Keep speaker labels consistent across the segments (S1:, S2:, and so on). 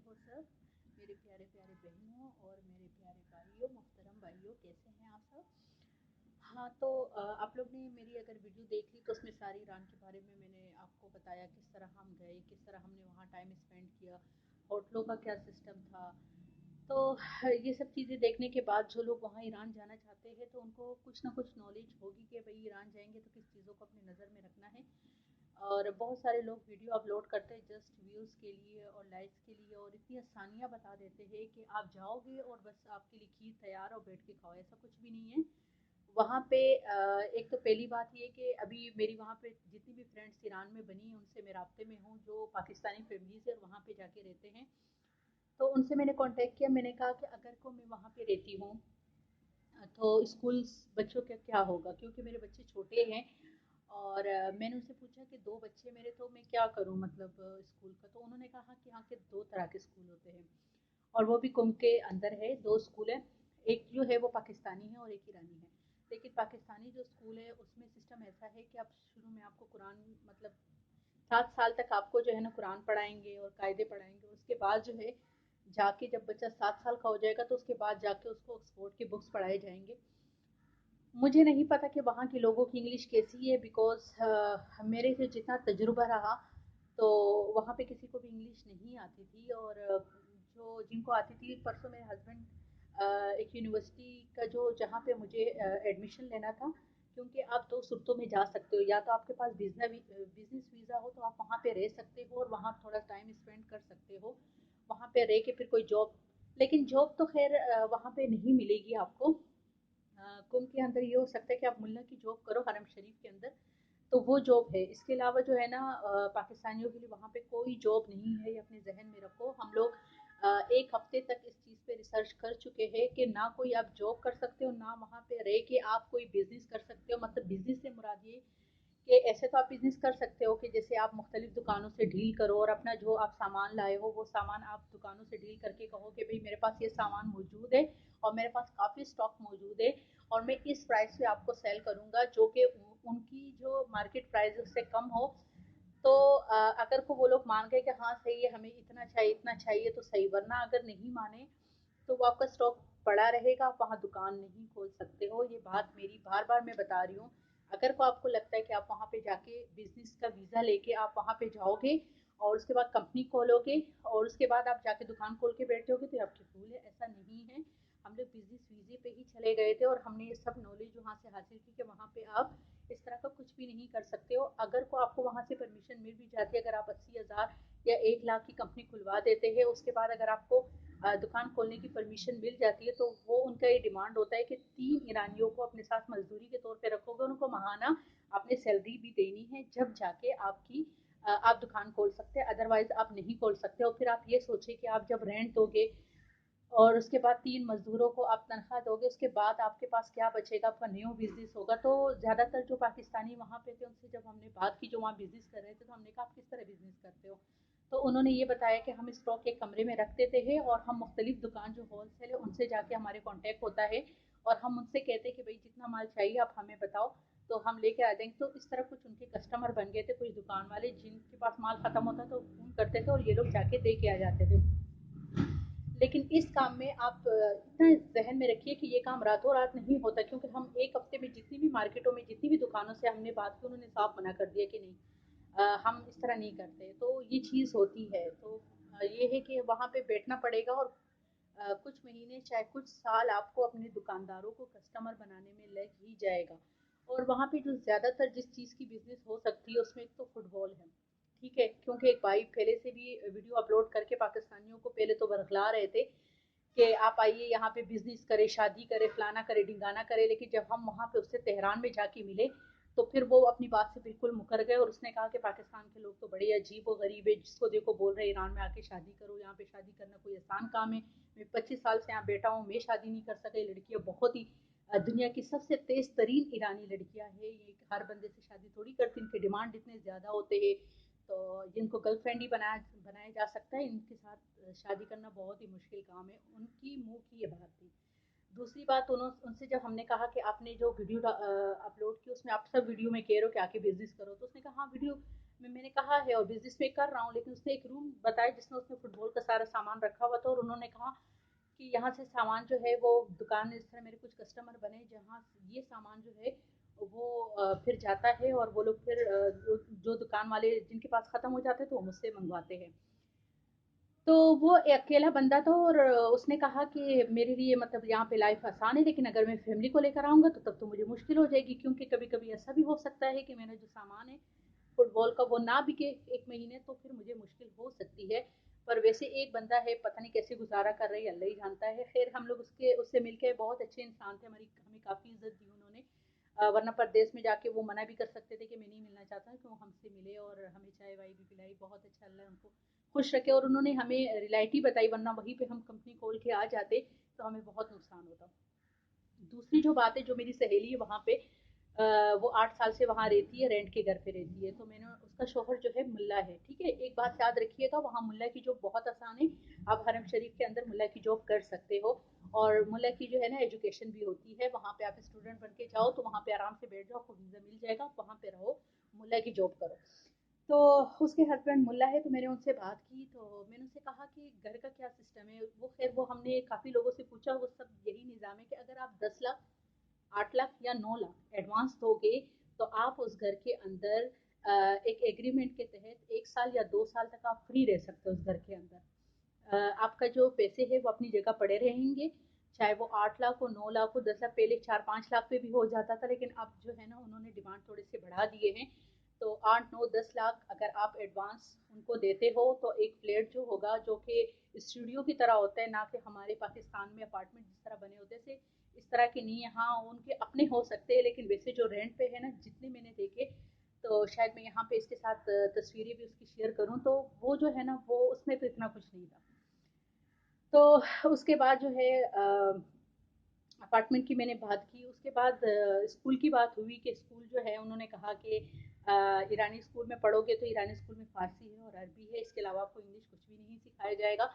S1: हो सब मेरे प्यारे प्यारे बहनों और मेरे प्यारे भाइयों, मोहतरम भाइयों, कैसे हैं आप सब। हाँ तो आप लोग ने मेरी अगर वीडियो देख ली तो उसमें सारी ईरान के बारे में मैंने आपको बताया, किस तरह हम गए, किस तरह हमने वहाँ टाइम स्पेंड किया, होटलों का क्या सिस्टम था। तो ये सब चीज़ें देखने के बाद जो लोग वहाँ ईरान जाना चाहते हैं तो उनको कुछ ना कुछ नॉलेज होगी कि भाई ईरान जाएंगे तो किस चीज़ों को अपनी नज़र में रखना है। और बहुत सारे लोग वीडियो अपलोड करते हैं जस्ट व्यूज़ के लिए और लाइक्स के लिए, और इतनी आसानियाँ बता देते हैं कि आप जाओगे और बस आपके लिए खीर तैयार और बैठ के खाओ, ऐसा कुछ भी नहीं है। वहाँ पे एक तो पहली बात ये कि अभी मेरी वहाँ पे जितनी भी फ्रेंड्स ईरान में बनी हैं उनसे मैं राब्ते में हूँ, जो पाकिस्तानी फैमिलीज़ है और वहाँ पे जाके रहते हैं। तो उनसे मैंने कांटेक्ट किया, मैंने कहा कि अगर को मैं वहाँ पे रहती हूँ तो स्कूल बच्चों का क्या होगा, क्योंकि मेरे बच्चे छोटे हैं। और मैंने उनसे पूछा कि दो बच्चे मेरे, तो मैं क्या करूं मतलब स्कूल का। तो उन्होंने कहा कि यहाँ के दो तरह के स्कूल होते हैं, और वो भी कुंभ के अंदर है, दो स्कूल है। एक जो है वो पाकिस्तानी है और एक ईरानी है। लेकिन पाकिस्तानी जो स्कूल है उसमें सिस्टम ऐसा है कि आप शुरू में आपको कुरान मतलब 7 साल तक आपको जो है ना कुरान पढ़ाएंगे और कायदे पढ़ाएंगे। उसके बाद जो है जाके जब बच्चा 7 साल का हो जाएगा तो उसके बाद जाके उसको ऑक्सफोर्ड के बुक्स पढ़ाए जाएंगे। मुझे नहीं पता कि वहाँ के लोगों की इंग्लिश कैसी है, बिकॉज मेरे से जितना तजुर्बा रहा तो वहाँ पे किसी को भी इंग्लिश नहीं आती थी। और जो जिनको आती थी, परसों मेरे हस्बैंड एक यूनिवर्सिटी का जो जहाँ पे मुझे एडमिशन लेना था, क्योंकि आप दो सूरतों में जा सकते हो, या तो आपके पास बिजनेस वीज़ा हो तो आप वहाँ पे रह सकते हो और वहाँ थोड़ा टाइम स्पेंड कर सकते हो, वहाँ पे रह के फिर कोई जॉब। लेकिन जॉब तो खैर वहाँ पे नहीं मिलेगी आपको। कुंभ के अंदर ये हो सकता है कि आप मुल्ला की जॉब करो हरम शरीफ के अंदर, तो वो जॉब है। इसके अलावा जो है ना पाकिस्तानियों के लिए वहाँ पे कोई जॉब नहीं है, ये अपने जहन में रखो। हम लोग एक हफ्ते तक इस चीज़ पे रिसर्च कर चुके हैं कि ना कोई आप जॉब कर सकते हो, ना वहाँ पे रह के आप कोई बिजनेस कर सकते हो। मतलब बिजनेस से मुराद ये कि ऐसे तो आप बिजनेस कर सकते हो कि जैसे आप मुख्तलिफ दुकानों से डील करो और अपना जो आप सामान लाए हो वो सामान आप दुकानों से डील करके कहो कि भाई मेरे पास ये सामान मौजूद है और मेरे पास काफ़ी स्टॉक मौजूद है, और मैं इस प्राइस पे आपको सेल करूंगा जो कि उनकी जो मार्केट प्राइस उससे कम हो। तो अगर को वो लोग मान गए कि हाँ सही है, हमें इतना चाहिए तो सही, वरना अगर नहीं माने तो वो आपका स्टॉक पड़ा रहेगा, आप वहाँ दुकान नहीं खोल सकते हो। ये बात मेरी बार बार मैं बता रही हूँ। अगर को आपको लगता है कि आप वहाँ पे जाके बिजनेस का वीज़ा लेके आप वहाँ पे जाओगे और उसके बाद कंपनी खोलोगे और उसके बाद आप जाके दुकान खोल के बैठे होगे, तो ये आपकी भूल है, ऐसा नहीं है। हम लोग बिजनेस वीजे पे ही चले गए थे और हमने ये सब नॉलेज वहाँ से हासिल की कि वहाँ पे आप इस तरह का कुछ भी नहीं कर सकते हो। अगर को आपको वहाँ से परमिशन मिल भी जाती है, अगर आप 80,000 या 1 लाख की कंपनी खुलवा देते हैं, उसके बाद अगर आपको दुकान खोलने की परमिशन मिल जाती है, तो वो उनका ये डिमांड होता है कि 3 ईरानियों को अपने साथ मजदूरी के तौर पे रखोगे, उनको महाना आपने सैलरी भी देनी है, जब जाके आपकी आप दुकान खोल सकते हैं, अदरवाइज आप नहीं खोल सकते। और फिर आप ये सोचिए कि आप जब रेंट दोगे और उसके बाद 3 मजदूरों को आप तनख्वाह दोगे, उसके बाद आपके पास क्या बचेगा, आपका न्यू बिजनेस होगा। तो ज़्यादातर जो पाकिस्तानी वहाँ पे थे उनसे जब हमने बात की जो वहाँ बिजनेस कर रहे थे, तो हमने कहा आप किस तरह बिजनेस करते हो। तो उन्होंने ये बताया कि हम स्टॉक एक कमरे में रख देते हैं और हम मुख्तलिफ दुकान जो होलसेल है उनसे जाके हमारे कॉन्टैक्ट होता है, और हम उनसे कहते हैं कि भाई जितना माल चाहिए आप हमें बताओ, तो हम लेके आ देंगे। तो इस तरह कुछ उनके कस्टमर बन गए थे, कुछ दुकान वाले जिनके पास माल खत्म होता तो फोन करते थे और ये लोग जाके दे के आ जाते थे। लेकिन इस काम में आप इतना जहन में रखिए कि ये काम रातों रात नहीं होता, क्योंकि हम एक हफ्ते में जितनी भी मार्केटों में जितनी भी दुकानों से हमने बात की, उन्होंने साफ मना कर दिया कि नहीं, हम इस तरह नहीं करते। तो ये चीज़ होती है। तो ये है कि वहाँ पे बैठना पड़ेगा, और कुछ महीने चाहे कुछ साल आपको अपने दुकानदारों को कस्टमर बनाने में लग ही जाएगा। और वहाँ पे जो ज़्यादातर जिस चीज़ की बिजनेस हो सकती है उसमें एक तो फुटबॉल है, ठीक है, क्योंकि एक भाई पहले से भी वीडियो अपलोड करके पाकिस्तानियों को पहले तो बरगला रहे थे कि आप आइए यहाँ पे बिजनेस करे, शादी करे, फलाना करे, ढिंगाना करे। लेकिन जब हम वहाँ पे उससे तेहरान में जाके मिले तो फिर वो अपनी बात से बिल्कुल मुकर गए, और उसने कहा कि पाकिस्तान के लोग तो बड़े अजीब और गरीब है, जिसको देखो बोल रहे ईरान में आके शादी करो, यहाँ पे शादी करना कोई आसान काम है। मैं 25 साल से यहाँ बैठा हूँ, मैं शादी नहीं कर सका। ये लड़कियाँ बहुत ही दुनिया की सबसे तेज तरीन ईरानी लड़कियाँ हैं, ये हर बंदे से शादी थोड़ी करती, इनके डिमांड इतने ज़्यादा होते हैं। तो जिनको गर्लफ्रेंड ही बनाया जा सकता है, इनके साथ शादी करना बहुत ही मुश्किल काम है। उनकी मुंह की ये बात थी। दूसरी बात, उनसे जब हमने कहा कि आपने जो वीडियो अपलोड की उसमें आप सब वीडियो में कह रहे हो कि आके बिजनेस करो, तो उसने कहा हाँ वीडियो میں نے کہا ہے اور بزنس میں कर रहा हूँ, लेकिन उसने एक रूम बताया जिसमें उसने फुटबॉल का सारा सामान रखा हुआ था, और उन्होंने कहा कि यहाँ से सामान जो है वो दुकान, इस तरह मेरे कुछ कस्टमर बने जहाँ ये सामान जो है वो फिर जाता है और वो लोग फिर जो दुकान वाले जिनके पास ख़त्म हो जाते हैं तो वो मुझसे मंगवाते हैं. तो वो अकेला बंदा था और उसने कहा कि मेरे लिए मतलब यहाँ पे लाइफ आसान है, लेकिन अगर मैं फैमिली को लेकर आऊँगा तो तब तो मुझे मुश्किल हो जाएगी, क्योंकि कभी कभी ऐसा भी हो सकता है कि मेरा जो सामान है फुटबॉल का वो ना बिके एक महीने, तो फिर मुझे मुश्किल हो सकती है. पर वैसे एक बंदा है, पता नहीं कैसे गुजारा कर रही है, अल्लाह ही जानता है. खैर हम लोग उससे मिलके बहुत अच्छे इंसान थे, हमें काफ़ी इज्जत दी उन्होंने. वरना परदेश में जाके वो मना भी कर सकते थे कि मैं नहीं मिलना चाहता, कि वो हमसे मिले और हमें चाय वाय भी पिलाई. बहुत अच्छा, अल्लाह उनको खुश रखे. और उन्होंने हमें रियलिटी बताई, वरना वहीं पे हम कंपनी खोल के आ जाते तो हमें बहुत नुकसान होता. दूसरी जो बात है, जो मेरी सहेली है वहाँ पे, वो 8 साल से वहाँ रहती है, रेंट के घर पे रहती है. तो मैंने, उसका शोहर जो है मुल्ला है, ठीक है. एक बात याद रखिएगा, वहाँ मुल्ला की जॉब बहुत आसान है. आप हरम शरीफ के अंदर मुल्ला की जॉब कर सकते हो, और मुल्ला की जो है ना एजुकेशन भी होती है. वहाँ पे आप स्टूडेंट बन के जाओ तो वहाँ पे आराम से बैठ जाओ, आपको वीज़ा मिल जाएगा, वहाँ पे रहो, मुल्ला की जॉब करो. तो उसके हस्बैंड मुल्ला है, तो मैंने उनसे बात की, तो मैंने उनसे कहा कि घर का क्या सिस्टम है. वो खैर वो हमने काफ़ी लोगों से पूछा, वो सब यही निज़ाम है कि अगर आप 10 लाख, 8 लाख या 9 लाख एडवांस दोगे तो आप उस घर के अंदर एक एग्रीमेंट के तहत 1 साल या 2 साल तक आप फ्री रह सकते हो उस घर के अंदर. आपका जो पैसे है वो अपनी जगह पड़े रहेंगे, चाहे वो 8 लाख हो, 9 लाख हो, 10 लाख. पहले 4-5 लाख पे भी हो जाता था, लेकिन अब जो है ना उन्होंने डिमांड थोड़े से बढ़ा दिए हैं. तो 8, 9, 10 लाख अगर आप एडवांस उनको देते हो तो एक फ्लैट जो होगा, जो कि स्टूडियो की तरह होता है, ना कि हमारे पाकिस्तान में अपार्टमेंट जिस तरह बने होते हैं, इस तरह के नहीं. यहाँ उनके अपने हो सकते हैं, लेकिन वैसे जो रेंट पे है ना, जितने मैंने देखे, तो शायद मैं यहाँ पे इसके साथ तस्वीरें भी उसकी शेयर करूँ, तो वो जो है ना वो उसमें तो इतना कुछ नहीं था. तो उसके बाद जो है अपार्टमेंट की मैंने बात की. उसके बाद स्कूल की बात हुई कि स्कूल जो है उन्होंने कहा कि ईरानी स्कूल में पढ़ोगे तो ईरानी स्कूल में फ़ारसी है और अरबी है, इसके अलावा आपको इंग्लिश कुछ भी नहीं सिखाया जाएगा.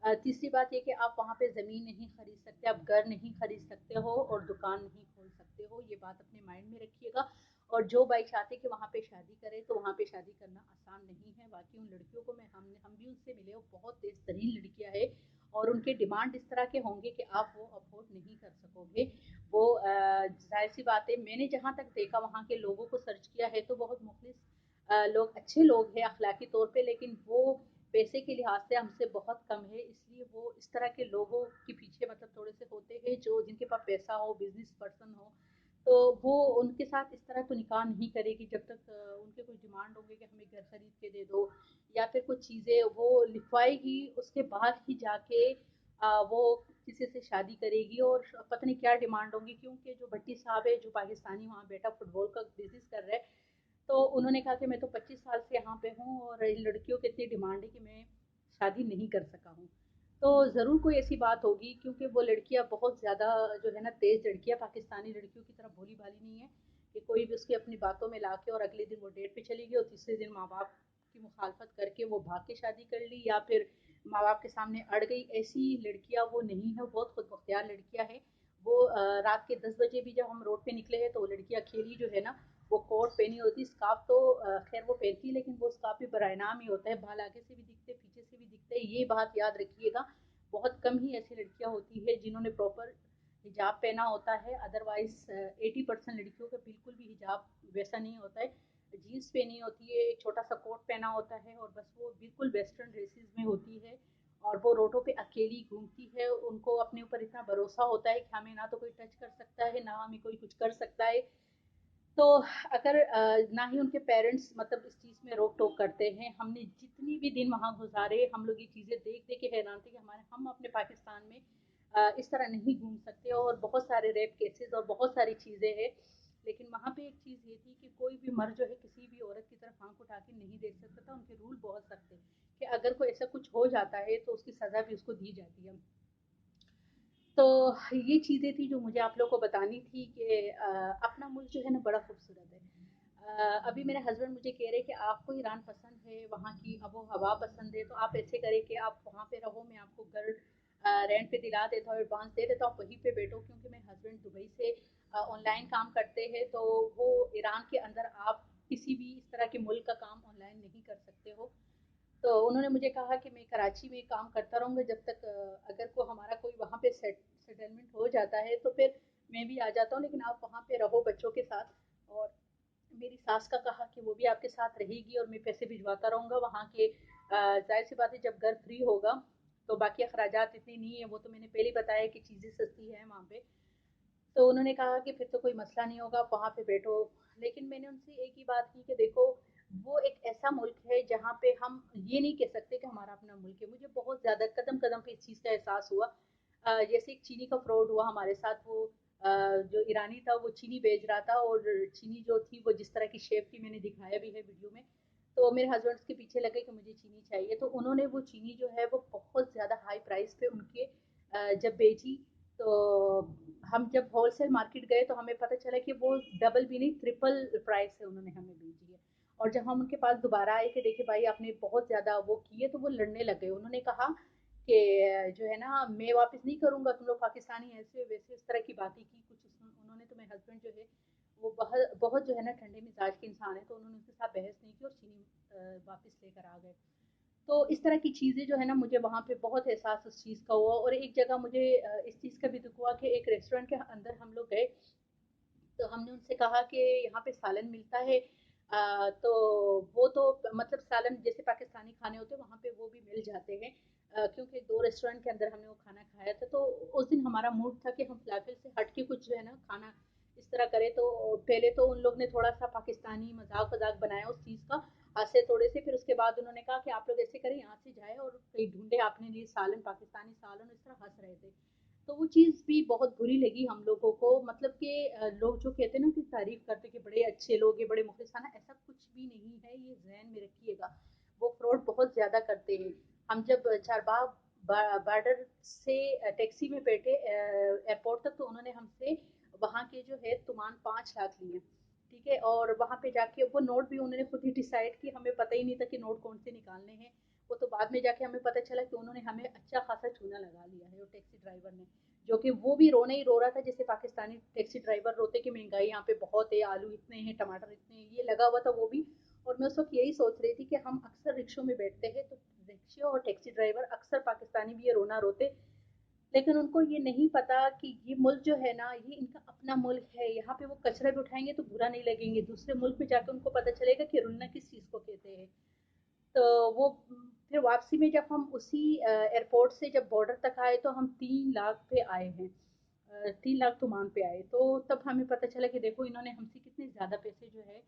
S1: तीसरी बात ये कि आप वहाँ पे ज़मीन नहीं खरीद सकते, आप घर नहीं खरीद सकते हो और दुकान नहीं खोल सकते हो. ये बात अपने माइंड में रखिएगा. और जो भाई चाहते कि वहाँ पे शादी करे तो वहाँ पे शादी करना आसान नहीं है. बाकी उन लड़कियों को हम भी उनसे मिले, वो बहुत तेज तरीन लड़कियाँ हैं, और उनके डिमांड इस तरह के होंगे कि आप वो अफोर्ड नहीं कर सकोगे. वो जाहिर सी बात है, मैंने जहाँ तक देखा वहाँ के लोगों को सर्च किया है तो बहुत मुखलिस लोग, अच्छे लोग हैं अखलाकी तौर पे, लेकिन वो पैसे के लिहाज से हमसे बहुत कम है. इसलिए वो इस तरह के लोगों के पीछे मतलब थोड़े से होते हैं, जो जिनके पास पैसा हो, बिजनेस पर्सन हो, तो वो उनके साथ इस तरह तो निकाह नहीं करेगी जब तक उनके कुछ डिमांड होंगे कि हमें घर खरीद के दे दो, या फिर कुछ चीज़ें वो लिखवाएगी, उसके बाद ही जाके वो किसी से शादी करेगी. और पता नहीं क्या डिमांड होंगी, क्योंकि जो भट्टी साहब है, जो पाकिस्तानी वहाँ बेटा फुटबॉल का बिजनेस कर रहा है, तो उन्होंने कहा कि मैं तो 25 साल से यहाँ पे हूँ और इन लड़कियों की इतनी डिमांड है कि मैं शादी नहीं कर सका हूँ. तो ज़रूर कोई ऐसी बात होगी, क्योंकि वो लड़कियाँ बहुत ज़्यादा जो है ना तेज़ लड़कियाँ, पाकिस्तानी लड़कियों की तरह भोली भाली नहीं है कि कोई भी उसकी अपनी बातों में ला के और अगले दिन वो डेट पे चली गई और तीसरे दिन माँ बाप की मुखालफत करके वो भाग के शादी कर ली, या फिर माँ बाप के सामने अड़ गई. ऐसी लड़कियाँ वो नहीं है, बहुत खुद मुख्तियार लड़कियाँ हैं. वो रात के 10 बजे भी जब हम रोड पे निकले हैं तो वो लड़की अकेली जो है ना, वो कोट पहनी होती, स्कार्फ तो खैर वो पहनती, लेकिन वो स्कार्फ भी बरानाम ही होता है, बाल आगे से भी दिखते, पीछे से भी दिखते. ये बात याद रखिएगा, बहुत कम ही ऐसी लड़कियां होती है जिन्होंने प्रॉपर हिजाब पहना होता है. अदरवाइज 80% लड़कियों का बिल्कुल भी हिजाब वैसा नहीं होता है. जीन्स पहनी होती है, एक छोटा सा कोट पहना होता है, और बस वो बिल्कुल वेस्टर्न ड्रेसेस में होती है, और वो रोडों पे अकेली घूमती है. उनको अपने ऊपर इतना भरोसा होता है कि हमें ना तो कोई टच कर सकता है, ना हमें कोई कुछ कर सकता है. तो अगर ना ही उनके पेरेंट्स मतलब इस चीज़ में रोक टोक करते हैं. हमने जितनी भी दिन वहाँ गुजारे, हम लोग ये चीज़ें देख देख के हैरान थे कि हम अपने पाकिस्तान में इस तरह नहीं घूम सकते, और बहुत सारे रेप केसेस और बहुत सारी चीज़ें हैं. लेकिन वहाँ पे एक चीज़ ये थी कि कोई भी मर्द जो है किसी भी औरत की तरफ आंख उठा के नहीं देख सकता था. उनके रूल बहुत सख्त थे कि अगर कोई ऐसा कुछ हो जाता है तो उसकी सज़ा भी उसको दी जाती है. तो ये चीज़ें थी जो मुझे आप लोगों को बतानी थी कि अपना मुल्क जो है ना बड़ा खूबसूरत है. अभी मेरे हस्बैंड मुझे कह रहे हैं कि आपको ईरान पसंद है, वहाँ की आबो हवा पसंद है, तो आप ऐसे करें कि आप वहाँ पे रहो, मैं आपको घर रेंट पे दिला देता हूँ, एडवांस दे देता हूँ, आप वहीं पे बैठो. क्योंकि मेरे हस्बैंड दुबई से ऑनलाइन काम करते हैं, तो वो ईरान के अंदर आप किसी भी इस तरह के मुल्क का काम ऑनलाइन नहीं कर सकते हो। तो उन्होंने मुझे कहा कि मैं कराची में काम करता रहूँगा जब तक अगर को हमारा कोई वहाँ पे सेटलमेंट हो जाता है तो फिर मैं भी आ जाता हूँ, लेकिन आप वहाँ पे रहो बच्चों के साथ। और मेरी सास का कहा कि वो भी आपके साथ रहेगी और मैं पैसे भिजवाता रहूँगा वहाँ के। जाहिर सी बात है जब घर फ्री होगा तो बाकी अखराजात इतने नहीं है, वो तो मैंने पहले ही बताया कि चीज़ें सस्ती हैं वहाँ पे। तो उन्होंने कहा कि फिर तो कोई मसला नहीं होगा, आप वहाँ पे बैठो। लेकिन मैंने उनसे एक ही बात की कि देखो, वो एक ऐसा मुल्क है जहाँ पे हम ये नहीं कह सकते कि हमारा अपना मुल्क है। मुझे बहुत ज़्यादा कदम कदम पे इस चीज़ का एहसास हुआ। जैसे एक चीनी का फ्रॉड हुआ हमारे साथ, वो जो ईरानी था वो चीनी बेच रहा था, और चीनी जो थी वो जिस तरह की शेप की मैंने दिखाया भी है वीडियो में। तो मेरे हस्बैंड के पीछे लगे कि मुझे चीनी चाहिए, तो उन्होंने वो चीनी जो है वो बहुत ज़्यादा हाई प्राइस पे उनके जब बेची। तो हम जब होलसेल मार्केट गए तो हमें पता चला कि वो डबल भी नहीं, ट्रिपल प्राइस से उन्होंने हमें बेची है। और जब हम उनके पास दोबारा आए कि देखिए भाई आपने बहुत ज़्यादा वो की है, तो वो लड़ने लगे। उन्होंने कहा कि जो है ना, मैं वापस नहीं करूँगा, तुम लोग पाकिस्तानी ऐसे वैसे इस तरह की बातें की कुछ। उन्होंने तो, मेरे हस्बैंड जो है वो बहुत बहुत जो है ना ठंडे मिजाज के इंसान है, तो उन्होंने उसके साथ बहस नहीं की और चीनी वापस लेकर आ गए। तो इस तरह की चीज़ें जो है ना, मुझे वहाँ पे बहुत एहसास उस चीज़ का हुआ। और एक जगह मुझे इस चीज़ का भी दुख हुआ कि एक रेस्टोरेंट के अंदर हम लोग गए, तो हमने उनसे कहा कि यहाँ पे सालन मिलता है। तो वो तो मतलब सालन जैसे पाकिस्तानी खाने होते हैं वहाँ पे वो भी मिल जाते हैं। क्योंकि दो रेस्टोरेंट के अंदर हमने वो खाना खाया था, तो उस दिन हमारा मूड था कि हम फलाफिल से हट के कुछ जो है ना खाना इस तरह करें। तो पहले तो उन लोग ने थोड़ा सा पाकिस्तानी मजाक वजाक बनाया उस चीज़ का, से थोड़े से। फिर उसके बाद उन्होंने कहा कि आप लोग ऐसे करें, यहाँ से जाए और कहीं ढूंढे अपने लिए सालन, पाकिस्तानी सालन, इस तरह हंस रहे थे। तो वो चीज़ भी बहुत बुरी लगी हम लोगों को। मतलब कि लोग जो कहते हैं ना कि तारीफ करते कि बड़े अच्छे लोग हैं, बड़े मुखलिस खाना, ऐसा कुछ भी नहीं है, ये जहन में रखिएगा। वो फ्रॉड बहुत ज्यादा करते हैं। हम जब चारबाग बॉर्डर से टैक्सी में बैठे एयरपोर्ट तक, तो उन्होंने हमसे वहाँ के जो है तुमान 5 लाख लिए। ठीक है, और वहाँ पे जाके वो नोट भी उन्होंने खुद ही डिसाइड की, हमें पता ही नहीं था कि नोट कौन से निकालने हैं। वो तो बाद में जाके हमें पता चला कि उन्होंने हमें अच्छा खासा चूना लगा लिया है वो टैक्सी ड्राइवर ने। जो कि वो भी रोना ही रो रहा था जैसे पाकिस्तानी टैक्सी ड्राइवर रोते कि महंगाई यहाँ पे बहुत है, आलू इतने हैं, टमाटर इतने हैं, ये लगा हुआ था वो भी। और मैं उस वक्त यही सोच रही थी कि हम अक्सर रिक्शों में बैठते हैं, तो रिक्शा और टैक्सी ड्राइवर अक्सर पाकिस्तानी भी ये रोना रोते। लेकिन उनको ये नहीं पता कि ये मुल्क जो है ना, ये इनका अपना मुल्क है। यहाँ पे वो कचरा भी उठाएंगे तो बुरा नहीं लगेंगे, दूसरे मुल्क में जाकर उनको पता चलेगा कि रुलना किस चीज़ को कहते हैं। तो वो फिर वापसी में जब हम उसी एयरपोर्ट से जब बॉर्डर तक आए, तो हम 3 लाख पे आए हैं। 3 लाख तुमान पे आए, तो तब हमें पता चला कि देखो इन्होंने हमसे कितने ज़्यादा पैसे जो है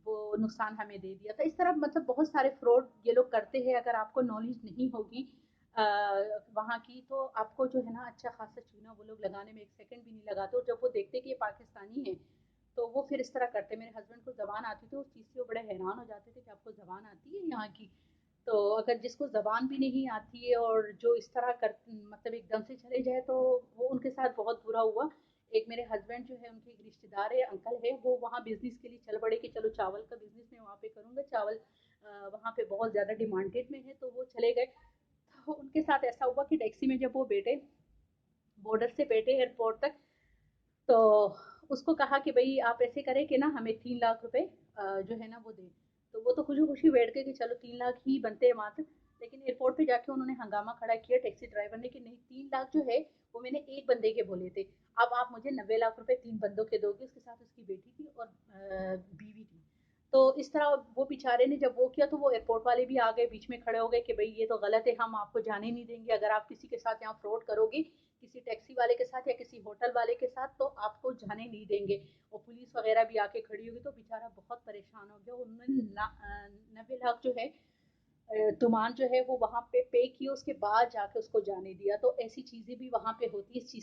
S1: वो नुकसान हमें दे दिया था। इस तरह मतलब बहुत सारे फ्रॉड ये लोग करते हैं। अगर आपको नॉलेज नहीं होगी वहाँ की, तो आपको जो है ना अच्छा खासा चूना वो लोग लगाने में 1 सेकंड भी नहीं लगाते। और जब वो देखते कि ये पाकिस्तानी है, तो वो फिर इस तरह करते। मेरे हस्बैंड को ज़बान आती थी, उस चीज़ से वो बड़े हैरान हो जाते थे कि आपको ज़बान आती है यहाँ की। तो अगर जिसको ज़बान भी नहीं आती है और जो इस तरह कर मतलब एकदम से चले जाए, तो वो उनके साथ बहुत बुरा हुआ। एक मेरे हस्बैंड जो है, उनके एक रिश्तेदार है, अंकल है, वो वहाँ बिजनेस के लिए चल पड़े कि चलो चावल का बिजनेस मैं वहाँ पे करूँगा। चावल वहाँ पे बहुत ज़्यादा डिमांडेड में है, तो वो चले गए। तो उनके साथ ऐसा हुआ कि टैक्सी में जब वो बैठे, बॉर्डर से बैठे एयरपोर्ट तक, तो उसको कहा कि भाई आप ऐसे करें कि ना हमें 3 लाख रुपए जो है ना वो दे। तो वो तो खुशी खुशी बैठ गए कि चलो 3 लाख ही बनते हैं वहां तक। लेकिन एयरपोर्ट पे जाके उन्होंने हंगामा खड़ा किया टैक्सी ड्राइवर ने कि नहीं, 3 लाख जो है वो मैंने एक बंदे के बोले थे, अब आप मुझे 90 लाख रुपए 3 बंदों के दोगे। उसके साथ उसकी बेटी थी और बीवी थी। तो इस तरह वो बेचारे ने जब वो किया, तो वो एयरपोर्ट वाले भी आ गए, बीच में खड़े हो गए कि भाई ये तो गलत है, हम आपको जाने नहीं देंगे। अगर आप किसी के साथ यहाँ फ्रॉड करोगे, किसी टैक्सी वाले के साथ या किसी होटल वाले के साथ, तो आपको जाने नहीं देंगे। और पुलिस वगैरह भी आके खड़ी होगी। तो बेचारा बहुत परेशान हो गया। उन्होंने 90 लाख जो है तुमान जो है वो वहां पे किए, उसके बाद जाके उसको जाने दिया। तो ऐसी चीजें भी वहां पे होती है। इस चीज